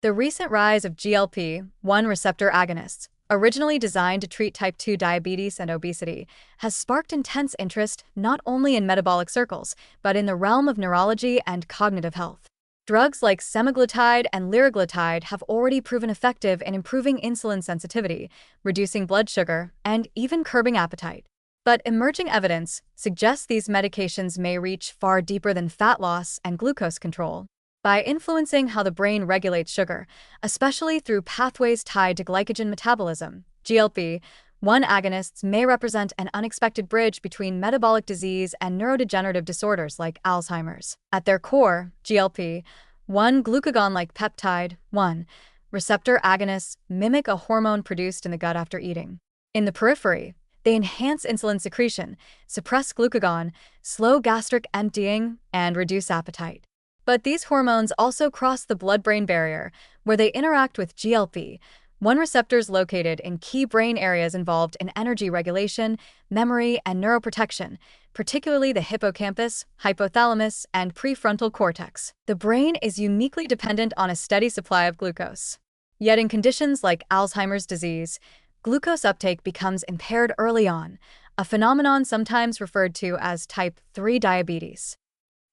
The recent rise of GLP-1 receptor agonists, originally designed to treat type 2 diabetes and obesity, has sparked intense interest not only in metabolic circles, but in the realm of neurology and cognitive health. Drugs like semaglutide and liraglutide have already proven effective in improving insulin sensitivity, reducing blood sugar, and even curbing appetite. But emerging evidence suggests these medications may reach far deeper than fat loss and glucose control. By influencing how the brain regulates sugar, especially through pathways tied to glycogen metabolism, GLP-1 agonists may represent an unexpected bridge between metabolic disease and neurodegenerative disorders like Alzheimer's. At their core, GLP-1 glucagon-like peptide 1 receptor agonists mimic a hormone produced in the gut after eating. In the periphery, they enhance insulin secretion, suppress glucagon, slow gastric emptying, and reduce appetite. But these hormones also cross the blood-brain barrier, where they interact with GLP-1 receptors located in key brain areas involved in energy regulation, memory, and neuroprotection, particularly the hippocampus, hypothalamus, and prefrontal cortex. The brain is uniquely dependent on a steady supply of glucose. Yet in conditions like Alzheimer's disease, glucose uptake becomes impaired early on, a phenomenon sometimes referred to as type 3 diabetes.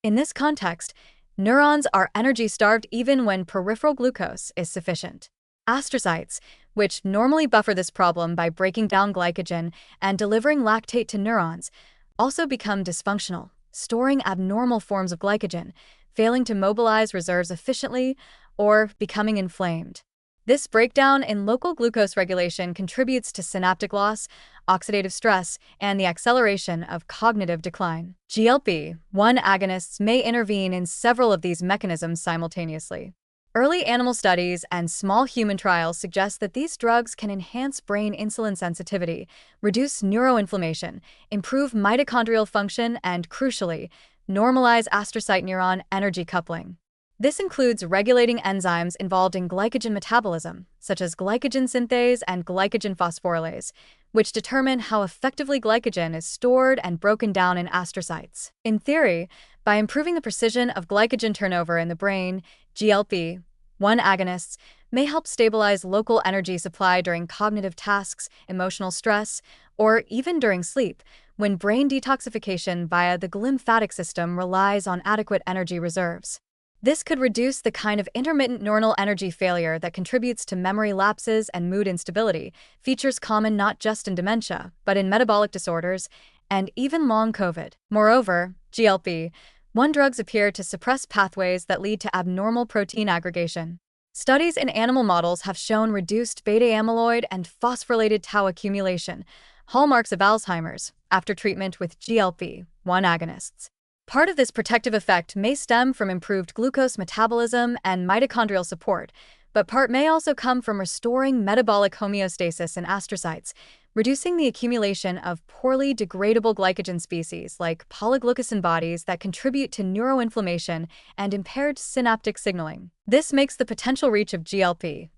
In this context, neurons are energy-starved even when peripheral glucose is sufficient. Astrocytes, which normally buffer this problem by breaking down glycogen and delivering lactate to neurons, also become dysfunctional, storing abnormal forms of glycogen, failing to mobilize reserves efficiently, or becoming inflamed. This breakdown in local glucose regulation contributes to synaptic loss, oxidative stress, and the acceleration of cognitive decline. GLP-1 agonists may intervene in several of these mechanisms simultaneously. Early animal studies and small human trials suggest that these drugs can enhance brain insulin sensitivity, reduce neuroinflammation, improve mitochondrial function, and, crucially, normalize astrocyte neuron energy coupling. This includes regulating enzymes involved in glycogen metabolism, such as glycogen synthase and glycogen phosphorylase, which determine how effectively glycogen is stored and broken down in astrocytes. In theory, by improving the precision of glycogen turnover in the brain, GLP-1 agonists may help stabilize local energy supply during cognitive tasks, emotional stress, or even during sleep, when brain detoxification via the glymphatic system relies on adequate energy reserves. This could reduce the kind of intermittent neuronal energy failure that contributes to memory lapses and mood instability, features common not just in dementia, but in metabolic disorders and even long COVID. Moreover, GLP-1 drugs appear to suppress pathways that lead to abnormal protein aggregation. Studies in animal models have shown reduced beta-amyloid and phosphorylated tau accumulation, hallmarks of Alzheimer's, after treatment with GLP-1 agonists. Part of this protective effect may stem from improved glucose metabolism and mitochondrial support, but part may also come from restoring metabolic homeostasis in astrocytes, reducing the accumulation of poorly degradable glycogen species like polyglucosan bodies that contribute to neuroinflammation and impaired synaptic signaling. This makes the potential reach of GLP-1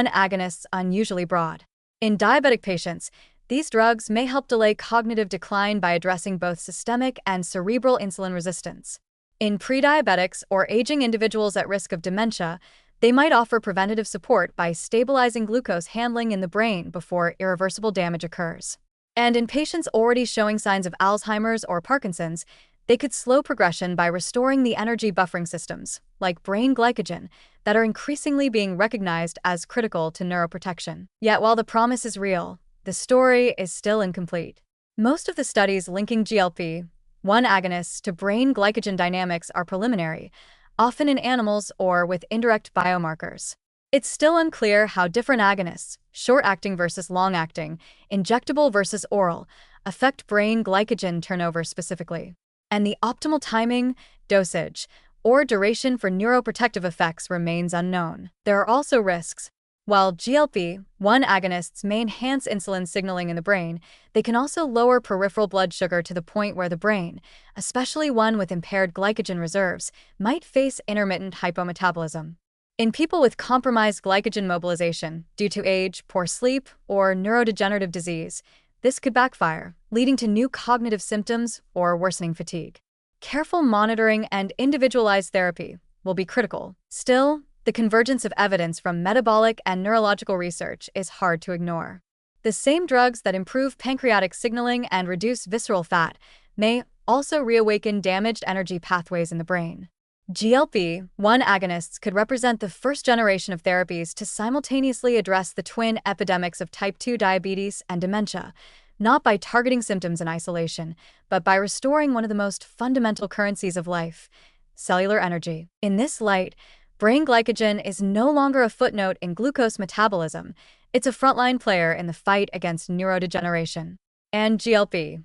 agonists unusually broad. In diabetic patients, these drugs may help delay cognitive decline by addressing both systemic and cerebral insulin resistance. In prediabetics or aging individuals at risk of dementia, they might offer preventative support by stabilizing glucose handling in the brain before irreversible damage occurs. And in patients already showing signs of Alzheimer's or Parkinson's, they could slow progression by restoring the energy buffering systems, like brain glycogen, that are increasingly being recognized as critical to neuroprotection. Yet while the promise is real, the story is still incomplete. Most of the studies linking GLP-1 agonists to brain glycogen dynamics are preliminary, often in animals or with indirect biomarkers. It's still unclear how different agonists, short-acting versus long-acting, injectable versus oral, affect brain glycogen turnover specifically. And the optimal timing, dosage, or duration for neuroprotective effects remains unknown. There are also risks. While GLP-1 agonists may enhance insulin signaling in the brain, they can also lower peripheral blood sugar to the point where the brain, especially one with impaired glycogen reserves, might face intermittent hypometabolism. In people with compromised glycogen mobilization due to age, poor sleep, or neurodegenerative disease, this could backfire, leading to new cognitive symptoms or worsening fatigue. Careful monitoring and individualized therapy will be critical. Still, The convergence of evidence from metabolic and neurological research is hard to ignore. The same drugs that improve pancreatic signaling and reduce visceral fat may also reawaken damaged energy pathways in the brain. GLP-1 agonists could represent the first generation of therapies to simultaneously address the twin epidemics of type 2 diabetes and dementia, not by targeting symptoms in isolation, but by restoring one of the most fundamental currencies of life: cellular energy. In this light, brain glycogen is no longer a footnote in glucose metabolism. It's a frontline player in the fight against neurodegeneration. And GLP-1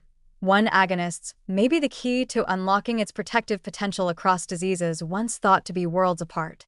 agonists may be the key to unlocking its protective potential across diseases once thought to be worlds apart.